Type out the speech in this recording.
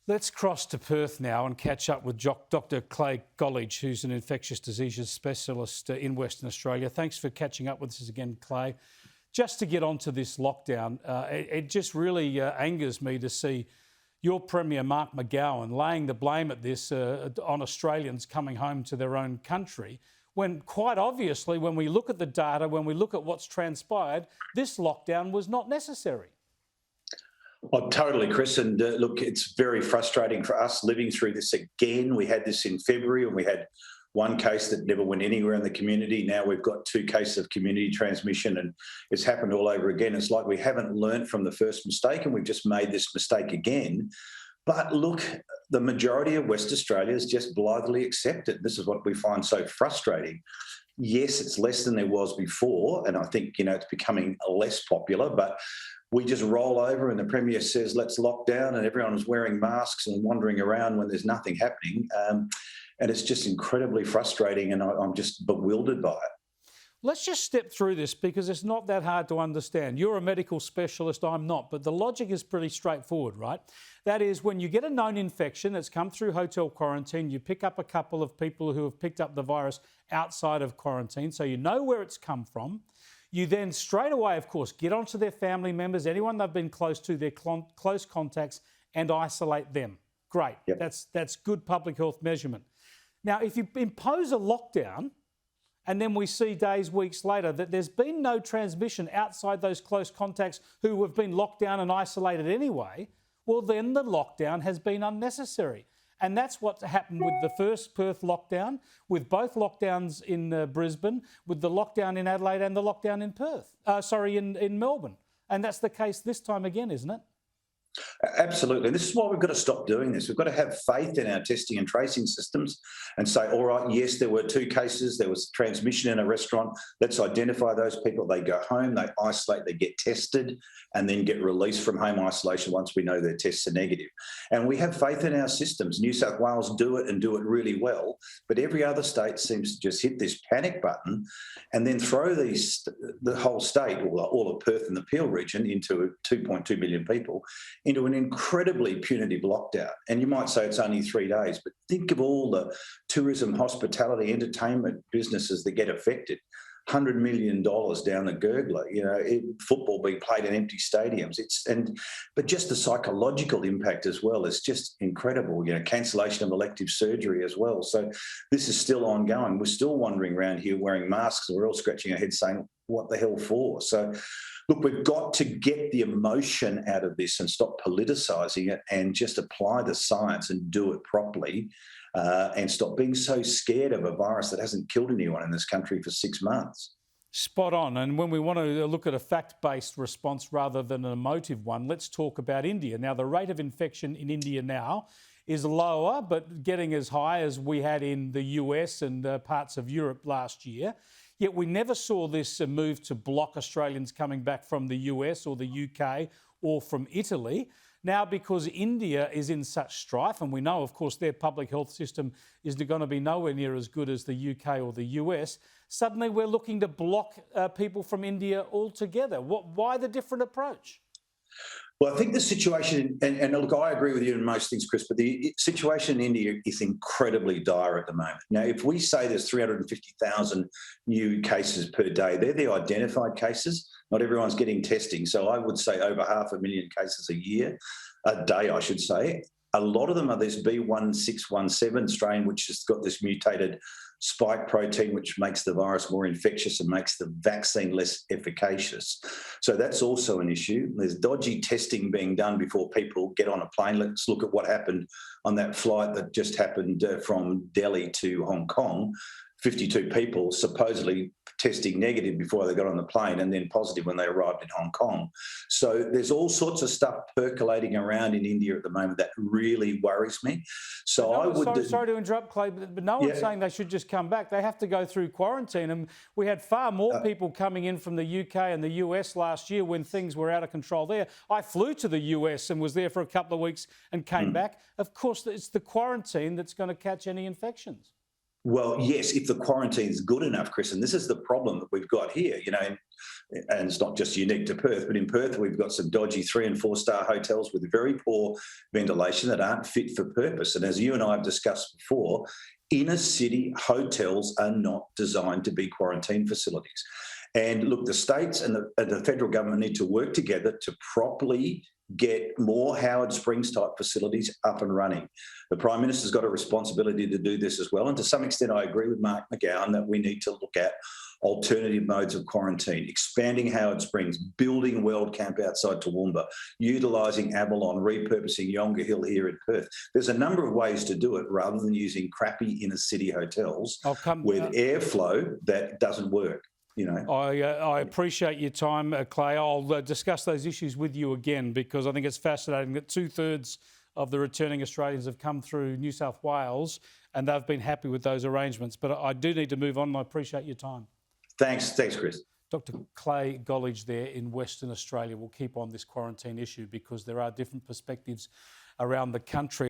Let's cross to Perth now and catch up with Dr Clay Golledge, who's an infectious diseases specialist in Western Australia. Thanks for catching up with us again, Clay. Just to get onto this lockdown, it just really angers me to see your Premier, Mark McGowan, laying the blame at this on Australians coming home to their own country, when quite obviously, when we look at the data, when we look at what's transpired, this lockdown was not necessary. Oh, totally, Chris. And look, it's very frustrating for us living through this again. We had this in February and we had one case that never went anywhere in the community. Now we've got 2 cases of community transmission and it's happened all over again. It's like we haven't learnt from the first mistake and we've just made this mistake again. But look, the majority of West Australia is just blithely accepted. This is what we find so frustrating. Yes, it's less than there was before, and I think, it's becoming less popular, but we just roll over and the Premier says, let's lock down, and everyone's wearing masks and wandering around when there's nothing happening. And it's just incredibly frustrating, and I'm just bewildered by it. Let's just step through this because it's not that hard to understand. You're a medical specialist, I'm not, but the logic is pretty straightforward, right? That is, when you get a known infection that's come through hotel quarantine, you pick up a couple of people who have picked up the virus outside of quarantine, so you know where it's come from. You then straight away, of course, get onto their family members, anyone they've been close to, their close contacts, and isolate them. Great, yep. That's good public health measurement. Now, if you impose a lockdown, and then we see days, weeks later that there's been no transmission outside those close contacts who have been locked down and isolated anyway, well, then the lockdown has been unnecessary. And that's what happened with the first Perth lockdown, with both lockdowns in Brisbane, with the lockdown in Adelaide and the lockdown in in Melbourne. And that's the case this time again, isn't it? Absolutely. This is why we've got to stop doing this. We've got to have faith in our testing and tracing systems and say, all right, yes, there were 2 cases. There was transmission in a restaurant. Let's identify those people. They go home, they isolate, they get tested, and then get released from home isolation once we know their tests are negative. And we have faith in our systems. New South Wales do it and do it really well, but every other state seems to just hit this panic button and then throw the whole state, all of Perth and the Peel region, into 2.2 million people, into an incredibly punitive lockdown. And you might say it's only 3 days, but think of all the tourism, hospitality, entertainment businesses that get affected. $100 million down the gurgler, football being played in empty stadiums. But just the psychological impact as well is just incredible. Cancellation of elective surgery as well. So this is still ongoing. We're still wandering around here wearing masks and we're all scratching our heads saying, what the hell for? So look, we've got to get the emotion out of this and stop politicising it and just apply the science and do it properly. And stop being so scared of a virus that hasn't killed anyone in this country for 6 months. Spot on. And when we want to look at a fact-based response rather than an emotive one, let's talk about India. Now, the rate of infection in India now is lower, but getting as high as we had in the US and parts of Europe last year. Yet we never saw this move to block Australians coming back from the US or the UK or from Italy. Now, because India is in such strife, and we know, of course, their public health system is going to be nowhere near as good as the UK or the US, suddenly we're looking to block people from India altogether. Why the different approach? Well, I think the situation, and look, I agree with you in most things, Chris, but the situation in India is incredibly dire at the moment. Now, if we say there's 350,000 new cases per day, they're the identified cases. Not everyone's getting testing. So I would say over 500,000 cases a day, I should say. A lot of them are this B1617 strain, which has got this mutated spike protein, which makes the virus more infectious and makes the vaccine less efficacious. So that's also an issue. There's dodgy testing being done before people get on a plane. Let's look at what happened on that flight that just happened from Delhi to Hong Kong. 52 people supposedly testing negative before they got on the plane and then positive when they arrived in Hong Kong. So there's all sorts of stuff percolating around in India at the moment that really worries me. So Sorry to interrupt, Clay, but no one's saying they should just come back. They have to go through quarantine. And we had far more people coming in from the UK and the US last year when things were out of control there. I flew to the US and was there for a couple of weeks and came back. Of course, it's the quarantine that's going to catch any infections. Well, yes, if the quarantine is good enough, Chris, and this is the problem that we've got here, and it's not just unique to Perth, but in Perth we've got some dodgy 3- and 4-star hotels with very poor ventilation that aren't fit for purpose. And as you and I have discussed before, inner city hotels are not designed to be quarantine facilities. And look, the states and the federal government need to work together to properly get more Howard Springs type facilities up and running. The Prime Minister's got a responsibility to do this as well. And to some extent, I agree with Mark McGowan that we need to look at alternative modes of quarantine, expanding Howard Springs, building World Camp outside Toowoomba, utilising Avalon, repurposing Yonga Hill here in Perth. There's a number of ways to do it rather than using crappy inner city hotels with airflow that doesn't work. I appreciate your time, Clay. I'll discuss those issues with you again because I think it's fascinating that 2/3 of the returning Australians have come through New South Wales and they've been happy with those arrangements. But I do need to move on and I appreciate your time. Thanks, Chris. Dr Clay Golledge there in Western Australia will keep on this quarantine issue because there are different perspectives around the country.